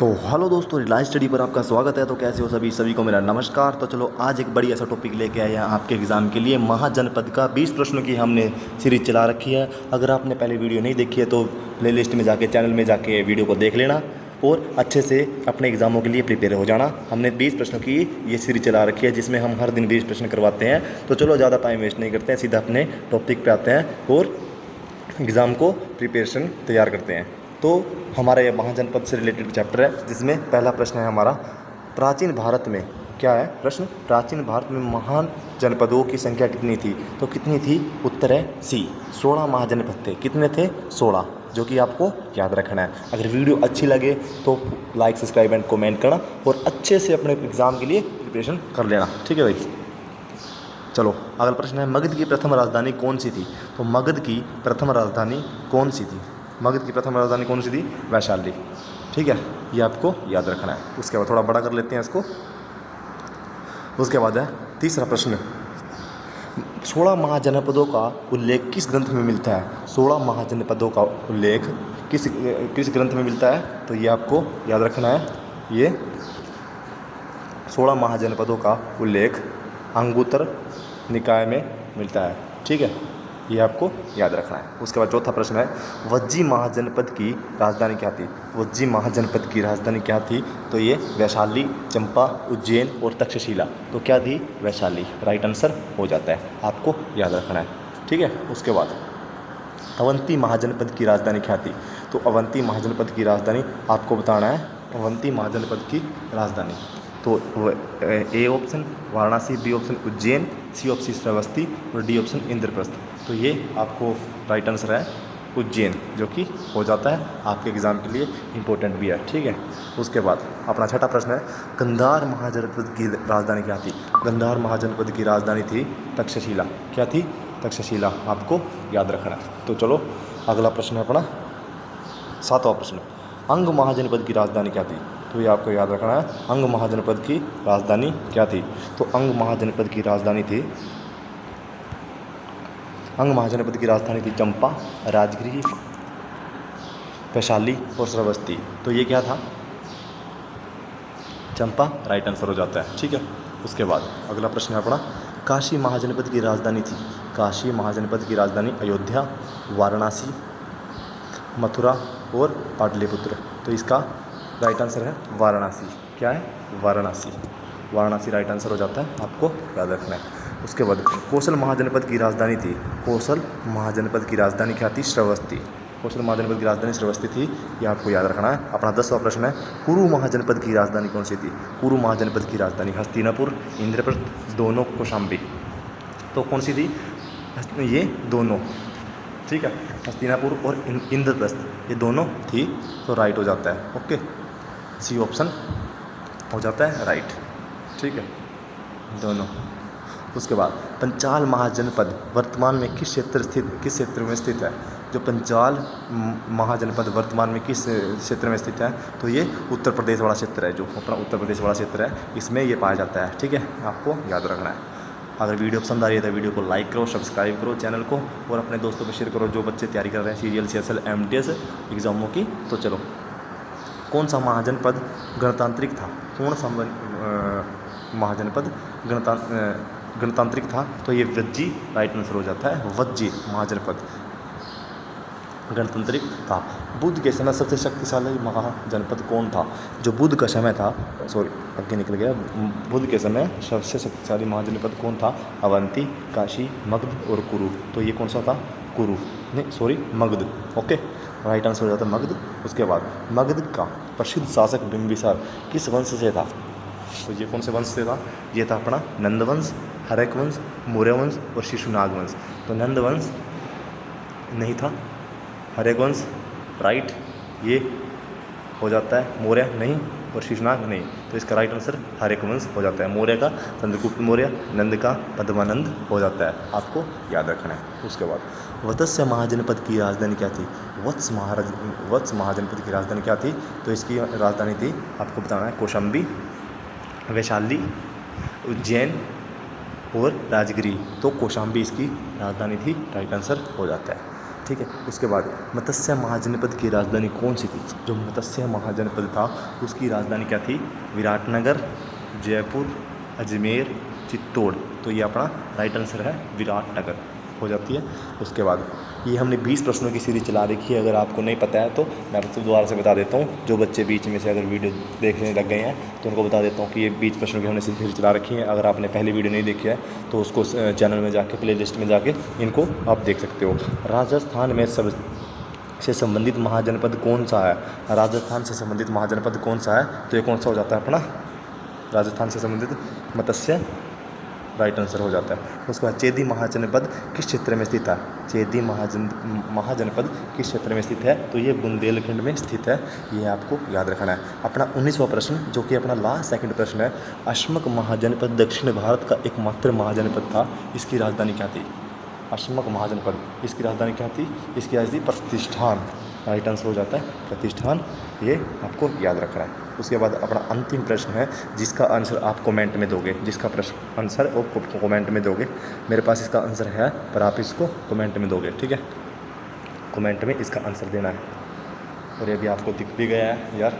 तो हेलो दोस्तों, रिलायंस स्टडी पर आपका स्वागत है। तो कैसे हो सभी को मेरा नमस्कार। तो चलो आज एक बड़ी ऐसा टॉपिक लेके आए हैं आपके एग्ज़ाम के लिए। महाजनपद का 20 प्रश्नों की हमने सीरीज चला रखी है। अगर आपने पहले वीडियो नहीं देखी है तो प्लेलिस्ट में जाके, चैनल में जाके वीडियो को देख लेना और अच्छे से अपने एग्ज़ामों के लिए प्रिपेयर हो जाना। हमने 20 प्रश्नों की ये सीरीज चला रखी है जिसमें हम हर दिन 20 प्रश्न करवाते हैं। तो चलो ज़्यादा टाइम वेस्ट नहीं करते हैं, सीधा अपने टॉपिक पे आते हैं और एग्ज़ाम को प्रिपरेशन तैयार करते हैं। तो हमारा ये महाजनपद से रिलेटेड चैप्टर है जिसमें पहला प्रश्न है हमारा, प्राचीन भारत में क्या है प्रश्न, प्राचीन भारत में महान जनपदों की संख्या कितनी थी? तो कितनी थी? उत्तर है सी, 16 महाजनपद थे। कितने थे? 16, जो कि आपको याद रखना है। अगर वीडियो अच्छी लगे तो लाइक, सब्सक्राइब एंड कमेंट करना और अच्छे से अपने एग्ज़ाम के लिए प्रिपरेशन कर लेना, ठीक है भाई। चलो अगला प्रश्न है, मगध की प्रथम राजधानी कौन सी थी? तो मगध की प्रथम राजधानी कौन सी थी? मगध की प्रथम राजधानी कौन सी थी? वैशाली, ठीक है, ये आपको याद रखना है। उसके बाद थोड़ा बड़ा कर लेते हैं इसको। उसके बाद है तीसरा प्रश्न, 16 महाजनपदों का उल्लेख किस ग्रंथ में मिलता है? 16 महाजनपदों का उल्लेख किस ग्रंथ में मिलता है? तो ये आपको याद रखना है। ये 16 महाजनपदों का उल्लेख अंगुत्तर निकाय में मिलता है, ठीक है, ये आपको याद रखना है। उसके बाद चौथा प्रश्न है, वज्जी महाजनपद की राजधानी क्या थी? वज्जी महाजनपद की राजधानी क्या थी? तो ये वैशाली, चंपा, उज्जैन और तक्षशिला। तो क्या थी? वैशाली, राइट आंसर हो जाता है, आपको याद रखना है, ठीक है। उसके बाद अवंती महाजनपद की राजधानी क्या थी? तो अवंती महाजनपद की राजधानी आपको बताना है। अवंती महाजनपद की राजधानी, तो A option Varanasi, B option Ujjain, C option Shravasti और डी ऑप्शन इंद्रप्रस्थ। तो ये आपको राइट आंसर है उज्जैन, जो कि हो जाता है आपके एग्ज़ाम के लिए इम्पोर्टेंट भी है, ठीक है। उसके बाद अपना छठा प्रश्न है, गंधार महाजनपद की राजधानी क्या थी? गंधार महाजनपद की राजधानी थी तक्षशिला। क्या थी? तक्षशिला, आपको याद रखना है। तो चलो अगला प्रश्न है अपना सातवां प्रश्न, अंग महाजनपद की राजधानी क्या थी? तो ये आपको याद रखना है, अंग महाजनपद की राजधानी क्या थी? तो अंग महाजनपद की राजधानी थी, अंग महाजनपद की राजधानी थी चंपा, राजगिरी, वैशाली और श्रावस्ती। तो ये क्या था? चंपा, राइट आंसर हो जाता है, ठीक है। उसके बाद अगला प्रश्न है अपना, काशी महाजनपद की राजधानी थी, काशी महाजनपद की राजधानी अयोध्या, वाराणसी, मथुरा और पाटलिपुत्र। तो इसका राइट आंसर है वाराणसी। क्या है? वाराणसी, वाराणसी राइट आंसर हो जाता है, आपको याद रखना है। उसके बाद कौशल महाजनपद की राजधानी थी, कौशल महाजनपद की राजधानी क्या थी? श्रावस्ती। कौशल महाजनपद की राजधानी श्रावस्ती थी, ये आपको याद रखना है। अपना 10वां प्रश्न है, कुरु महाजनपद की राजधानी कौन सी थी? कुरु महाजनपद की राजधानी हस्तिनापुर, इंद्रप्रस्थ, दोनों, कौशाम्बी। तो कौन सी थी? ये दोनों, ठीक है, हस्तिनापुर और इंद्रप्रस्थ, ये दोनों थी, तो राइट हो जाता है, ओके, सी ऑप्शन हो जाता है राइट, ठीक है, दोनों। उसके बाद पंचाल महाजनपद वर्तमान में किस क्षेत्र में स्थित है? जो पंचाल महाजनपद वर्तमान में किस क्षेत्र में स्थित है? तो ये उत्तर प्रदेश वाला क्षेत्र है, जो अपना उत्तर प्रदेश वाला क्षेत्र है, इसमें ये पाया जाता है, ठीक है, आपको याद रखना है। अगर वीडियो पसंद आ रही है तो वीडियो को लाइक करो, सब्सक्राइब करो चैनल को और अपने दोस्तों को शेयर करो जो बच्चे तैयारी कर रहे हैं सीरियल, CSL, MTS एग्ज़ामों की। तो चलो, कौन सा महाजनपद गणतांत्रिक था? कौन सा महाजनपद गणतांत्रिक था? तो ये वज्जी, राइट आंसर हो जाता है, वज्जी महाजनपद गणतांत्रिक था। बुद्ध के समय सबसे शक्तिशाली महाजनपद कौन था? जो बुद्ध का समय था, सॉरी आगे निकल गया, बुद्ध के समय सबसे शक्तिशाली महाजनपद कौन था? अवंती, काशी, मगध और कुरु। तो ये कौन सा था? कुरु, नहीं sorry, Magadh, okay, right answer हो जाता है मगध। उसके बाद मगध का प्रसिद्ध शासक बिंबिसार किस वंश से था? तो ये कौन से वंश से था? ये था अपना नंदवंश, हर्यक वंश, मौर्य वंश और शिशुनाग वंश। तो नंदवंश नहीं था, हर्यक वंश राइट, ये हो जाता है, मौर्य नहीं और शिशुनाग नहीं। तो इसका राइट आंसर हर्यक वंश हो जाता है। मौर्य का चंद्रगुप्त मौर्य, नंद का पद्मानंद हो जाता है, आपको याद रखना है। उसके बाद वत्स्य महाजनपद की राजधानी क्या थी? वत्स महाजनपद की राजधानी क्या थी? तो इसकी राजधानी थी, आपको बताना है, कौशाम्बी, वैशाली, उज्जैन और राजगिरी। तो कौशाम्बी इसकी राजधानी थी, राइट आंसर हो जाता है। ठीक है। उसके बाद मत्स्य महाजनपद की राजधानी कौन सी थी? जो मत्स्य महाजनपद था उसकी राजधानी क्या थी? विराटनगर, जयपुर, अजमेर, चित्तौड़। तो ये अपना राइट आंसर है विराटनगर हो जाती है। उसके बाद ये हमने 20 प्रश्नों की सीरीज चला रखी है, अगर आपको नहीं पता है तो मैं आपको दोबारा से बता देता हूँ। जो बच्चे बीच में से अगर वीडियो देखने लग गए हैं तो उनको बता देता हूँ कि ये 20 प्रश्नों की हमने सीरीज चला रखी है। अगर आपने पहली वीडियो नहीं देखी है तो उसको चैनल में जाके प्ले लिस्ट में जाके इनको आप देख सकते हो। राजस्थान में सब से संबंधित महाजनपद कौन सा है? राजस्थान से संबंधित महाजनपद कौन सा है? तो ये कौन सा हो जाता है अपना? राजस्थान से संबंधित मत्स्य राइट आंसर हो जाता है। उसके बाद चेदी महाजनपद किस क्षेत्र में स्थित है? चेदी महाजनपद किस क्षेत्र में स्थित है? तो ये बुंदेलखंड में स्थित है, ये आपको याद रखना है। अपना 19वां प्रश्न जो कि अपना लास्ट सेकंड प्रश्न है, अशमक महाजनपद दक्षिण भारत का एकमात्र महाजनपद था, इसकी राजधानी क्या थी? अशमक महाजनपद, इसकी राजधानी क्या थी? इसकी राजधानी प्रतिष्ठान, राइट आंसर हो जाता है प्रतिष्ठान, ये आपको याद रखना है। उसके बाद अपना अंतिम प्रश्न है जिसका आंसर आप कमेंट में दोगे, जिसका प्रश्न आंसर आप कमेंट में दोगे। मेरे पास इसका आंसर है पर आप इसको कमेंट में दोगे, ठीक है? कमेंट में इसका आंसर देना है। और ये भी आपको दिख भी गया है यार,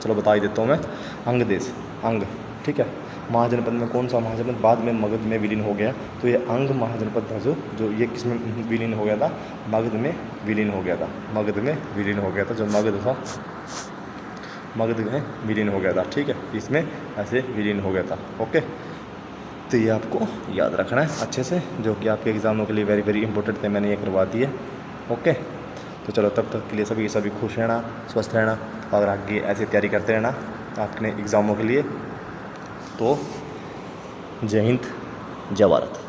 चलो बता ही देता हूँ मैं। अंग देश, अंग, ठीक है। महाजनपद में कौन सा महाजनपद बाद में मगध में विलीन हो गया? तो ये अंग महाजनपद था जो ये किस में विलीन हो गया था? मगध में विलीन हो गया था, मगध में विलीन हो गया था। जो मगध था मगध में विलीन हो गया था, ठीक है, इसमें ऐसे विलीन हो गया था। ओके, तो ये आपको याद रखना है अच्छे से, जो कि आपके एग्ज़ामों के लिए वेरी वेरी इंपॉर्टेंट थे, मैंने ये करवा दी है। ओके, तो चलो तब तक के लिए सभी खुश रहना, स्वस्थ रहना और आगे ऐसे तैयारी करते रहना अपने एग्ज़ामों के लिए। तो जय हिंद, जय भारत।